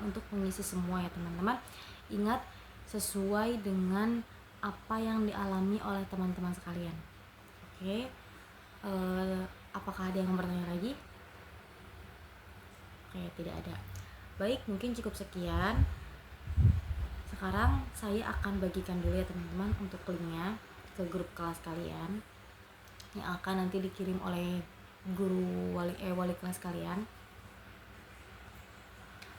untuk mengisi semua ya teman-teman. Ingat, sesuai dengan apa yang dialami oleh teman-teman sekalian. Oke, apakah ada yang bertanya lagi? Oke, tidak ada. Baik, mungkin cukup sekian. Sekarang saya akan bagikan dulu ya teman-teman untuk linknya ke grup kelas kalian yang akan nanti dikirim oleh guru wali kelas kalian.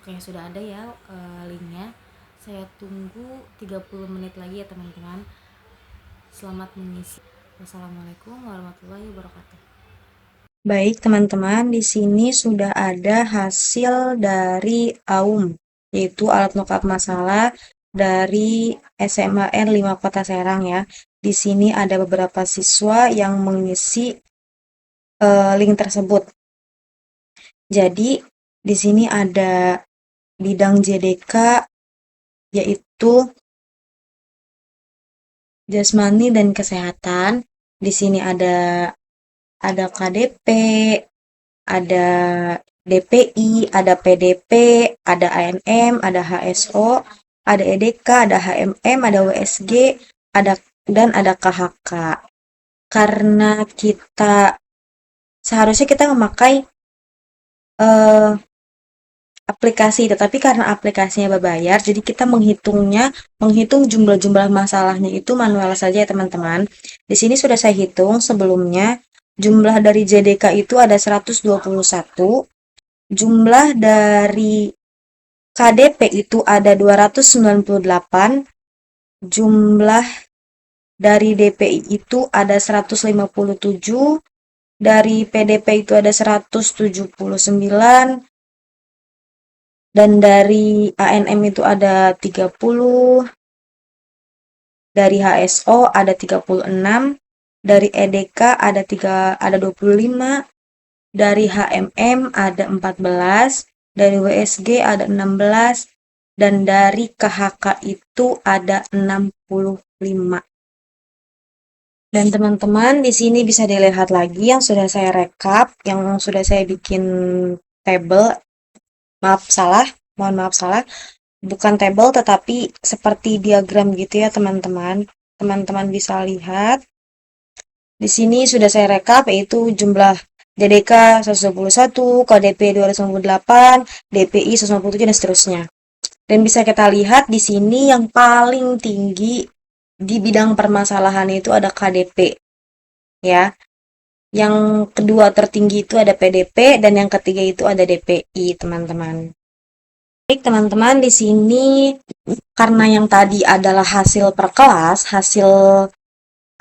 Oke, sudah ada ya linknya. Saya tunggu 30 menit lagi ya teman-teman. Selamat mengisi. Wassalamualaikum warahmatullahi wabarakatuh. Baik teman-teman, di sini sudah ada hasil dari AUM, yaitu alat lengkap masalah dari SMAN 5 Kota Serang ya. Di sini ada beberapa siswa yang mengisi link tersebut. Jadi di sini ada bidang JDK, yaitu jasmani dan kesehatan. Di sini ada KDP, ada DPI, ada PDP, ada ANM, ada HSO, ada EDK, ada HMM, ada WSG, dan ada KHK. Karena seharusnya kita memakai aplikasi, tetapi karena aplikasinya berbayar, jadi kita menghitung jumlah-jumlah masalahnya itu manual saja ya teman-teman. Di sini sudah saya hitung sebelumnya, jumlah dari JDK itu ada 121, jumlah dari KDP itu ada 298, jumlah dari DPI itu ada 157, dari PDP itu ada 179, dan dari ANM itu ada 30, dari HSO ada 36, dari EDK ada 25, dari HMM ada 14, dari WSG ada 16, dan dari KHK itu ada 65. Dan teman-teman di sini bisa dilihat lagi yang sudah saya rekap, yang sudah saya bikin table. Mohon maaf salah. Bukan table tetapi seperti diagram gitu ya teman-teman. Teman-teman bisa lihat. Di sini sudah saya rekap yaitu jumlah JDK 121, KDP 298, DPI 197 dan seterusnya. Dan bisa kita lihat di sini yang paling tinggi di bidang permasalahan itu ada KDP. Ya. Yang kedua tertinggi itu ada PDP dan yang ketiga itu ada DPI, teman-teman. Baik, teman-teman, di sini karena yang tadi adalah hasil per kelas, hasil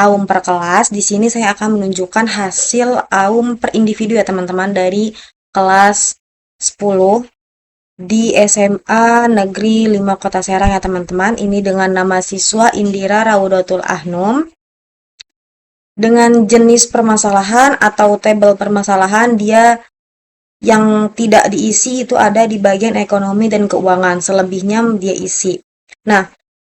AUM per kelas, di sini saya akan menunjukkan hasil AUM per individu ya, teman-teman, dari kelas 10 di SMA Negeri 5 Kota Serang ya, teman-teman. Ini dengan nama siswa Indira Raudatul Ahnum. Dengan jenis permasalahan atau tabel permasalahan, dia yang tidak diisi itu ada di bagian ekonomi dan keuangan, selebihnya dia isi. Nah,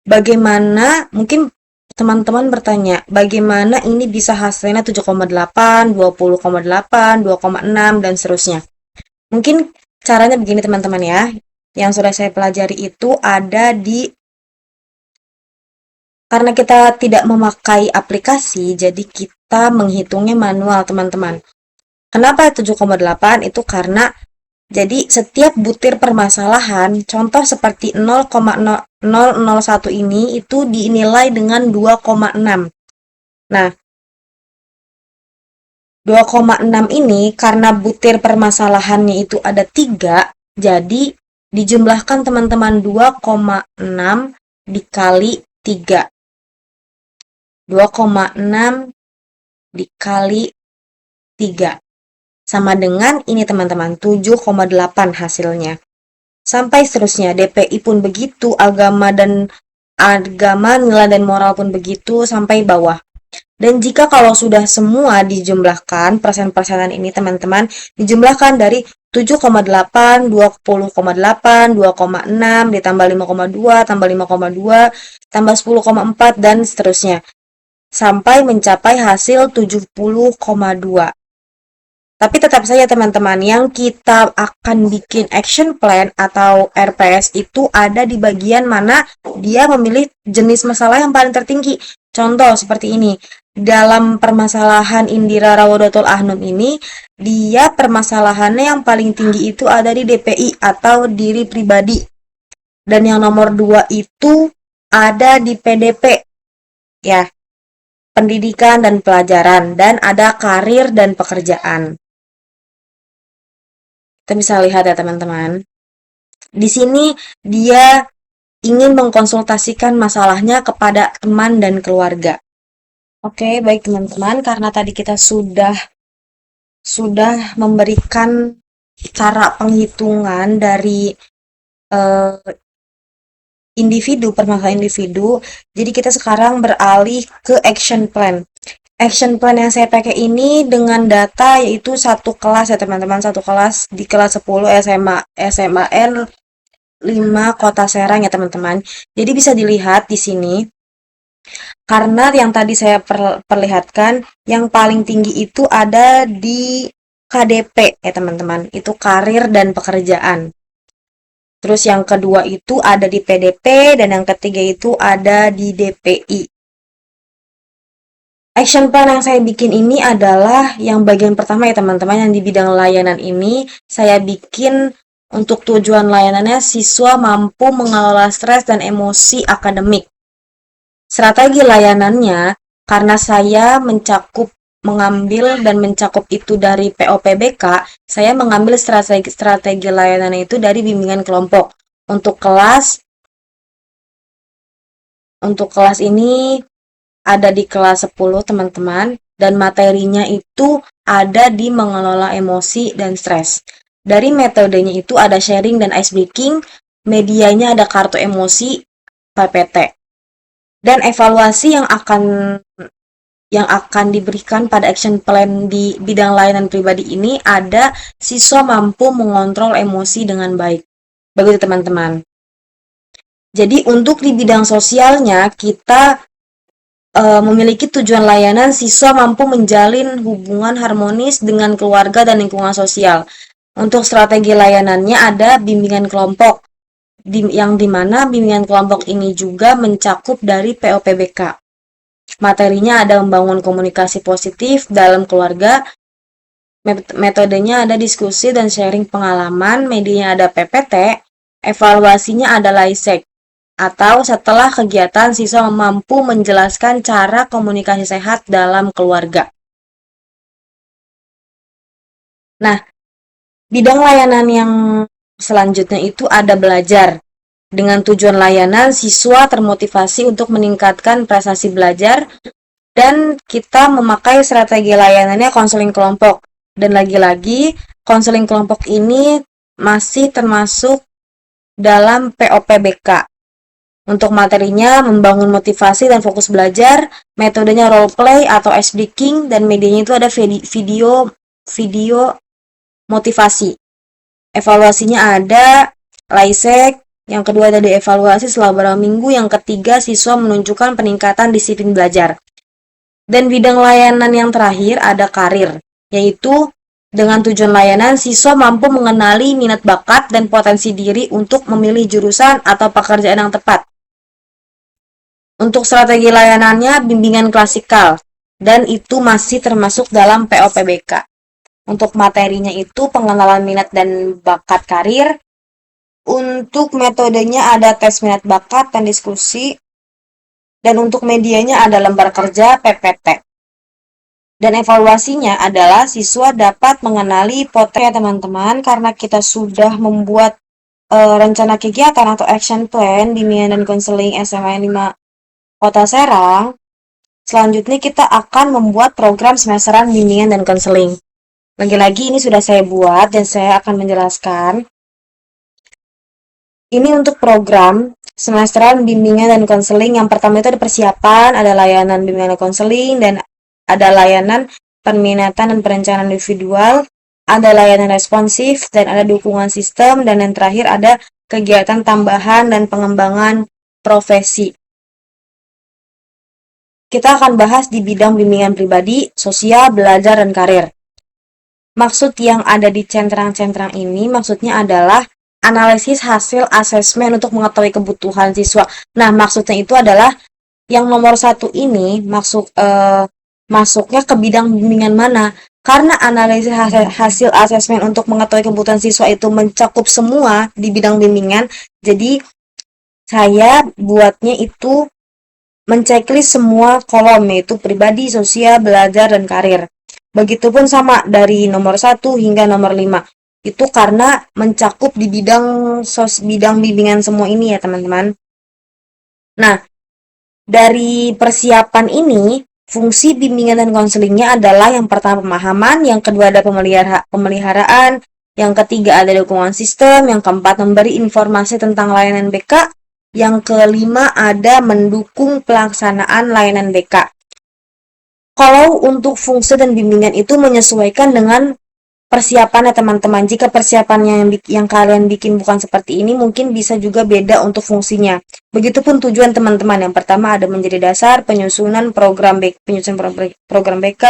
bagaimana, mungkin teman-teman bertanya, bagaimana ini bisa hasilnya 7,8, 20,8, 2,6, dan seterusnya. Mungkin caranya begini teman-teman ya, yang sudah saya pelajari itu ada karena kita tidak memakai aplikasi, jadi kita menghitungnya manual teman-teman. Kenapa 7,8? Itu karena jadi setiap butir permasalahan, contoh seperti 0,001 ini itu dinilai dengan 2,6. Nah, 2,6 ini karena butir permasalahannya itu ada 3, jadi dijumlahkan teman-teman 2,6 dikali 3. 2,6 dikali 3. Sama dengan ini teman-teman, 7,8 hasilnya. Sampai seterusnya, DPI pun begitu, agama, nilai dan moral pun begitu, sampai bawah. Dan jika kalau sudah semua dijumlahkan, persen-persenan ini teman-teman, dijumlahkan dari 7,8, 20,8, 2,6, ditambah 5,2, tambah 5,2, tambah 10,4, dan seterusnya. Sampai mencapai hasil 70,2. Tapi tetap saja teman-teman, yang kita akan bikin action plan atau RPS itu ada di bagian mana dia memilih jenis masalah yang paling tertinggi. Contoh seperti ini, dalam permasalahan Indira Rawodotul Ahnum ini, dia permasalahannya yang paling tinggi itu ada di DPI atau diri pribadi. Dan yang nomor 2 itu ada di PDP, ya, pendidikan dan pelajaran, dan ada karir dan pekerjaan. Kita bisa lihat ya teman-teman. Di sini dia ingin mengkonsultasikan masalahnya kepada teman dan keluarga. Oke, baik teman-teman, karena tadi kita sudah memberikan cara penghitungan dari eh, individu, permasalahan individu, jadi kita sekarang beralih ke action plan. Action plan yang saya pakai ini dengan data yaitu satu kelas ya teman-teman, satu kelas di kelas 10 SMAN 5 Kota Serang ya teman-teman. Jadi bisa dilihat di sini, karena yang tadi saya perlihatkan, yang paling tinggi itu ada di KDP ya teman-teman, itu karir dan pekerjaan. Terus yang kedua itu ada di PDP, dan yang ketiga itu ada di DPI. Action plan yang saya bikin ini adalah yang bagian pertama ya teman-teman, yang di bidang layanan ini saya bikin untuk tujuan layanannya siswa mampu mengelola stres dan emosi akademik. Strategi layanannya, karena saya mengambil dan mencakup itu dari POPBK, saya mengambil strategi layanan itu dari bimbingan kelompok. Untuk kelas ini ada di kelas 10 teman-teman, dan materinya itu ada di mengelola emosi dan stres. Dari metodenya itu ada sharing dan ice breaking, medianya ada kartu emosi, PPT. Dan evaluasi yang akan diberikan pada action plan di bidang layanan pribadi ini ada siswa mampu mengontrol emosi dengan baik. Begitu teman-teman. Jadi untuk di bidang sosialnya kita memiliki tujuan layanan siswa mampu menjalin hubungan harmonis dengan keluarga dan lingkungan sosial. Untuk strategi layanannya ada bimbingan kelompok, yang dimana bimbingan kelompok ini juga mencakup dari POPBK. Materinya ada membangun komunikasi positif dalam keluarga, metodenya ada diskusi dan sharing pengalaman, medianya ada PPT, evaluasinya ada LISEC, atau setelah kegiatan siswa mampu menjelaskan cara komunikasi sehat dalam keluarga. Nah, bidang layanan yang selanjutnya itu ada belajar. Dengan tujuan layanan, siswa termotivasi untuk meningkatkan prestasi belajar, dan kita memakai strategi layanannya konseling kelompok. Dan lagi-lagi, konseling kelompok ini masih termasuk dalam POPBK. Untuk materinya, membangun motivasi dan fokus belajar, metodenya role play atau ice breaking, dan medianya itu ada video motivasi. Evaluasinya ada LISEC, yang kedua ada evaluasi setelah beberapa minggu, yang ketiga siswa menunjukkan peningkatan disiplin belajar. Dan bidang layanan yang terakhir ada karir, yaitu dengan tujuan layanan siswa mampu mengenali minat bakat dan potensi diri untuk memilih jurusan atau pekerjaan yang tepat. Untuk strategi layanannya bimbingan klasikal, dan itu masih termasuk dalam POPBK. Untuk materinya itu pengenalan minat dan bakat karir. Untuk metodenya ada tes minat bakat dan diskusi. Dan untuk medianya ada lembar kerja PPT. Dan evaluasinya adalah siswa dapat mengenali potensi teman-teman, karena kita sudah membuat rencana kegiatan atau action plan bimbingan dan konseling SMA 5 Kota Serang. Selanjutnya kita akan membuat program semesteran bimbingan dan konseling. Lagi-lagi ini sudah saya buat dan saya akan menjelaskan. Ini untuk program semesteran bimbingan dan konseling. Yang pertama itu ada persiapan, ada layanan bimbingan dan konseling, dan ada layanan peminatan dan perencanaan individual, ada layanan responsif, dan ada dukungan sistem, dan yang terakhir ada kegiatan tambahan dan pengembangan profesi. Kita akan bahas di bidang bimbingan pribadi, sosial, belajar, dan karir. Maksud yang ada di centang-centang ini maksudnya adalah analisis hasil asesmen untuk mengetahui kebutuhan siswa. Nah, maksudnya itu adalah yang nomor satu ini masuknya ke bidang bimbingan mana? Karena analisis hasil asesmen untuk mengetahui kebutuhan siswa itu mencakup semua di bidang bimbingan, jadi saya buatnya itu menceklis semua kolom, yaitu pribadi, sosial, belajar, dan karir. Begitupun sama dari nomor satu hingga nomor 5. Itu karena mencakup di bidang bimbingan semua ini ya teman-teman. Nah, dari persiapan ini, fungsi bimbingan dan konselingnya adalah yang pertama pemahaman, yang kedua ada pemeliharaan, yang ketiga ada dukungan sistem, yang keempat memberi informasi tentang layanan BK, yang kelima ada mendukung pelaksanaan layanan BK. Kalau untuk fungsi dan bimbingan itu menyesuaikan dengan persiapannya teman-teman. Jika persiapannya yang kalian bikin bukan seperti ini, mungkin bisa juga beda untuk fungsinya. Begitupun tujuan teman-teman. Yang pertama ada menjadi dasar penyusunan program BK,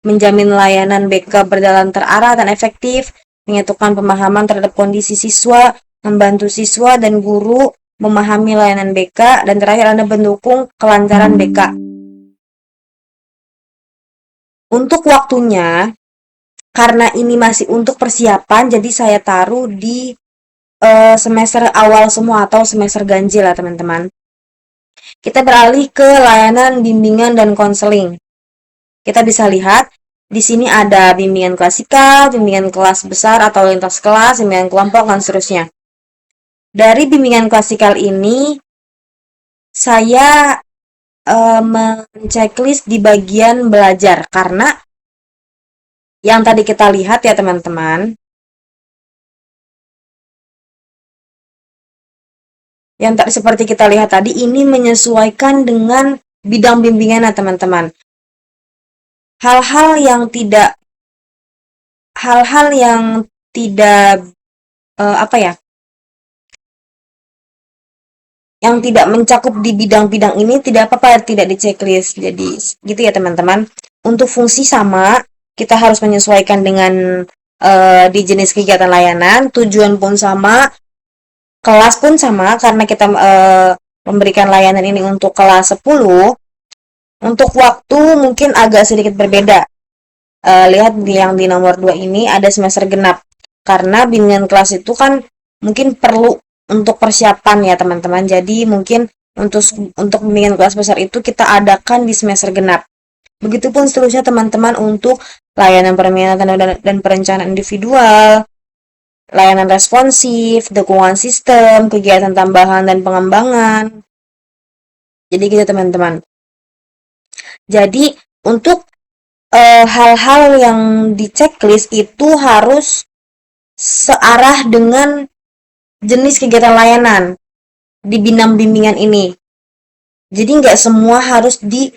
menjamin layanan BK berjalan terarah dan efektif, menyatukan pemahaman terhadap kondisi siswa, membantu siswa dan guru memahami layanan BK, dan terakhir Anda mendukung kelancaran BK. Untuk waktunya, karena ini masih untuk persiapan, jadi saya taruh di semester awal semua atau semester ganjil lah teman-teman. Kita beralih ke layanan bimbingan dan konseling. Kita bisa lihat di sini ada bimbingan klasikal, bimbingan kelas besar atau lintas kelas, bimbingan kelompok, dan seterusnya. Dari bimbingan klasikal ini, saya menceklis di bagian belajar, karena yang tadi kita lihat ya teman-teman, yang seperti kita lihat tadi, ini menyesuaikan dengan bidang bimbingan teman-teman. Hal-hal yang tidak yang tidak mencakup di bidang-bidang ini tidak apa-apa tidak di checklist. Jadi gitu ya teman-teman. Untuk fungsi sama, kita harus menyesuaikan dengan di jenis kegiatan layanan, tujuan pun sama, kelas pun sama karena kita memberikan layanan ini untuk kelas 10. Untuk waktu mungkin agak sedikit berbeda. Lihat yang di nomor 2 ini ada semester genap. Karena bimbingan kelas itu kan mungkin perlu untuk persiapan ya teman-teman. Jadi mungkin untuk bimbingan kelas besar itu kita adakan di semester genap. Begitupun seterusnya teman-teman untuk layanan permintaan dan perencanaan individual, layanan responsif, dukungan sistem, kegiatan tambahan dan pengembangan. Jadi gitu teman-teman. Jadi untuk hal-hal yang di checklist itu harus searah dengan jenis kegiatan layanan di bidang bimbingan ini. Jadi nggak semua harus di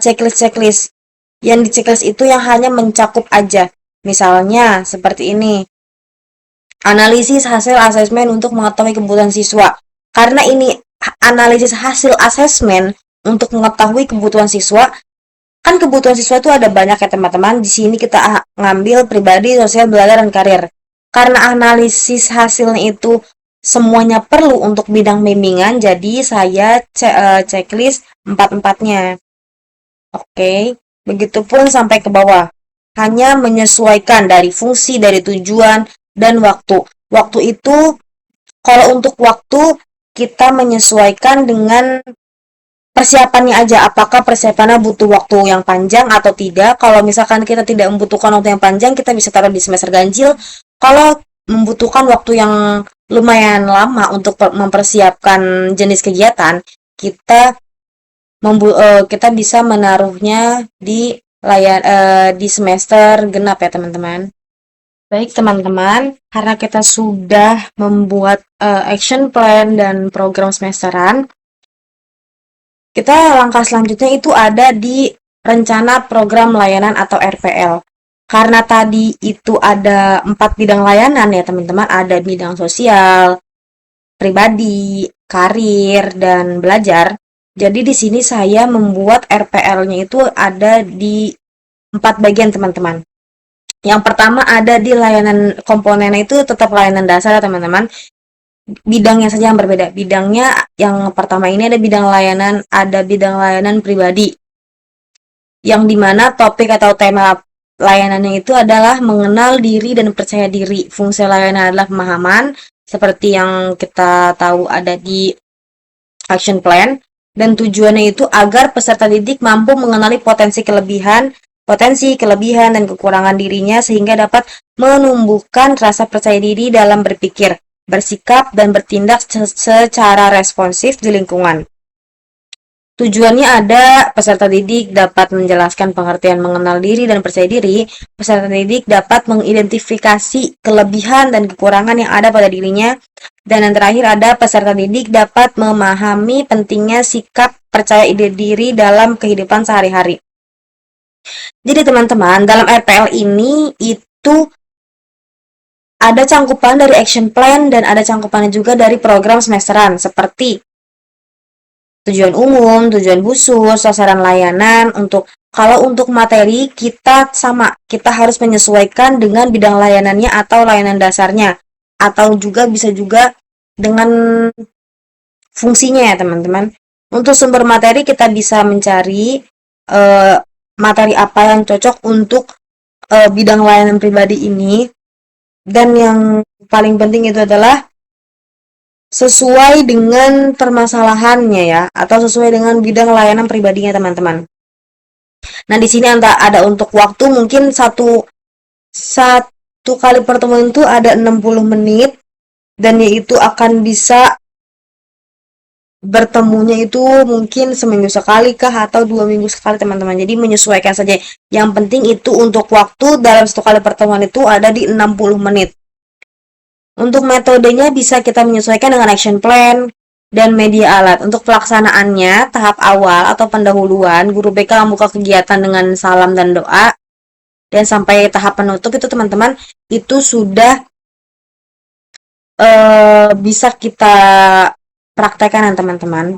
checklist. Yang di checklist itu yang hanya mencakup aja. Misalnya seperti ini. Analisis hasil asesmen untuk mengetahui kebutuhan siswa. Karena ini analisis hasil asesmen untuk mengetahui kebutuhan siswa, kan kebutuhan siswa itu ada banyak ya teman-teman. Di sini kita ngambil pribadi, sosial, belajar, dan karir. Karena analisis hasilnya itu semuanya perlu untuk bidang bimbingan, jadi saya checklist 4-4-nya. Oke, begitupun sampai ke bawah. Hanya menyesuaikan dari fungsi, dari tujuan, dan waktu. Waktu itu, kalau untuk waktu, kita menyesuaikan dengan persiapannya aja, apakah persiapannya butuh waktu yang panjang atau tidak. Kalau misalkan kita tidak membutuhkan waktu yang panjang, kita bisa taruh di semester ganjil. Kalau membutuhkan waktu yang lumayan lama untuk mempersiapkan jenis kegiatan, kita bisa menaruhnya di di semester genap ya teman-teman. Baik teman-teman, karena kita sudah membuat action plan dan program semesteran, kita langkah selanjutnya itu ada di rencana program layanan atau RPL. Karena tadi itu ada 4 bidang layanan ya teman-teman, ada bidang sosial, pribadi, karir, dan belajar. Jadi di sini saya membuat RPL-nya itu ada di 4 bagian teman-teman. Yang pertama ada di layanan komponennya itu tetap layanan dasar ya teman-teman. Bidangnya saja yang berbeda. Bidangnya yang pertama ini ada bidang layanan pribadi. Yang dimana topik atau tema layanannya itu adalah mengenal diri dan percaya diri. Fungsi layanan adalah pemahaman, seperti yang kita tahu ada di action plan, dan tujuannya itu agar peserta didik mampu mengenali potensi, kelebihan, dan kekurangan dirinya sehingga dapat menumbuhkan rasa percaya diri dalam berpikir, bersikap, dan bertindak secara responsif di lingkungan. Tujuannya ada peserta didik dapat menjelaskan pengertian mengenal diri dan percaya diri. Peserta didik dapat mengidentifikasi kelebihan dan kekurangan yang ada pada dirinya. Dan yang terakhir ada peserta didik dapat memahami pentingnya sikap percaya diri dalam kehidupan sehari-hari. Jadi teman-teman, dalam RPL ini itu ada cangkupan dari action plan dan ada cangkupannya juga dari program semesteran seperti tujuan umum, tujuan khusus, sasaran layanan. Kalau untuk materi kita sama, kita harus menyesuaikan dengan bidang layanannya atau layanan dasarnya, atau juga bisa juga dengan fungsinya ya teman-teman. Untuk sumber materi kita bisa mencari materi apa yang cocok untuk bidang layanan pribadi ini, dan yang paling penting itu adalah sesuai dengan permasalahannya ya, atau sesuai dengan bidang layanan pribadinya teman-teman. Nah, di sini ada untuk waktu mungkin satu kali pertemuan itu ada 60 menit, dan yaitu akan bisa bertemunya itu mungkin seminggu sekali kah atau 2 minggu sekali teman-teman. Jadi menyesuaikan saja. Yang penting itu untuk waktu dalam satu kali pertemuan itu ada di 60 menit. Untuk metodenya bisa kita menyesuaikan dengan action plan dan media alat. Untuk pelaksanaannya, tahap awal atau pendahuluan, guru BK membuka kegiatan dengan salam dan doa. Dan sampai tahap penutup itu teman-teman, itu sudah bisa kita praktekkan ya teman-teman.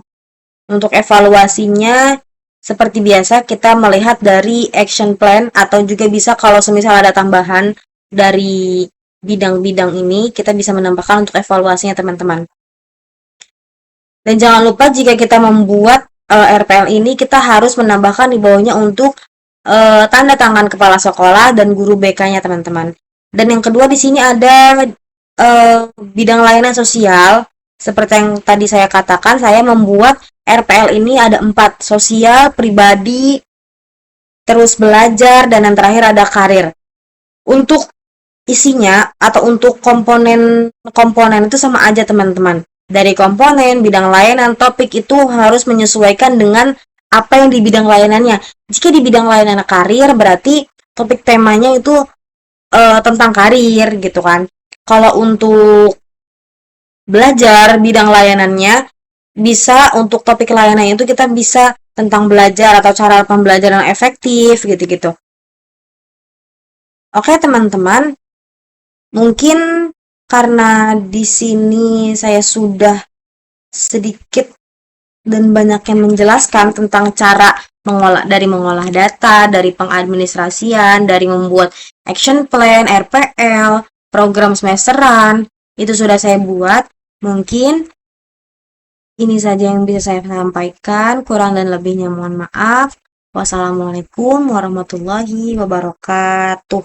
Untuk evaluasinya, seperti biasa kita melihat dari action plan, atau juga bisa kalau semisal ada tambahan dari bidang-bidang ini, kita bisa menambahkan untuk evaluasinya teman-teman. Dan jangan lupa jika kita membuat RPL ini, kita harus menambahkan di bawahnya untuk tanda tangan kepala sekolah dan guru BK-nya teman-teman. Dan yang kedua di sini ada bidang layanan sosial. Seperti yang tadi saya katakan, saya membuat RPL ini ada 4, sosial, pribadi, terus belajar, dan yang terakhir ada karir. Untuk isinya atau untuk komponen itu sama aja teman-teman. Dari komponen, bidang layanan, topik itu harus menyesuaikan dengan apa yang di bidang layanannya. Jika di bidang layanan karir, berarti topik temanya itu tentang karir gitu kan. Kalau untuk belajar bidang layanannya, bisa untuk topik layanan itu kita bisa tentang belajar atau cara pembelajaran efektif gitu-gitu. Oke teman-teman, mungkin karena di sini saya sudah sedikit dan banyak yang menjelaskan tentang cara mengolah data, dari pengadministrasian, dari membuat action plan, RPL, program semesteran, itu sudah saya buat. Mungkin ini saja yang bisa saya sampaikan, kurang dan lebihnya mohon maaf. Wassalamualaikum warahmatullahi wabarakatuh.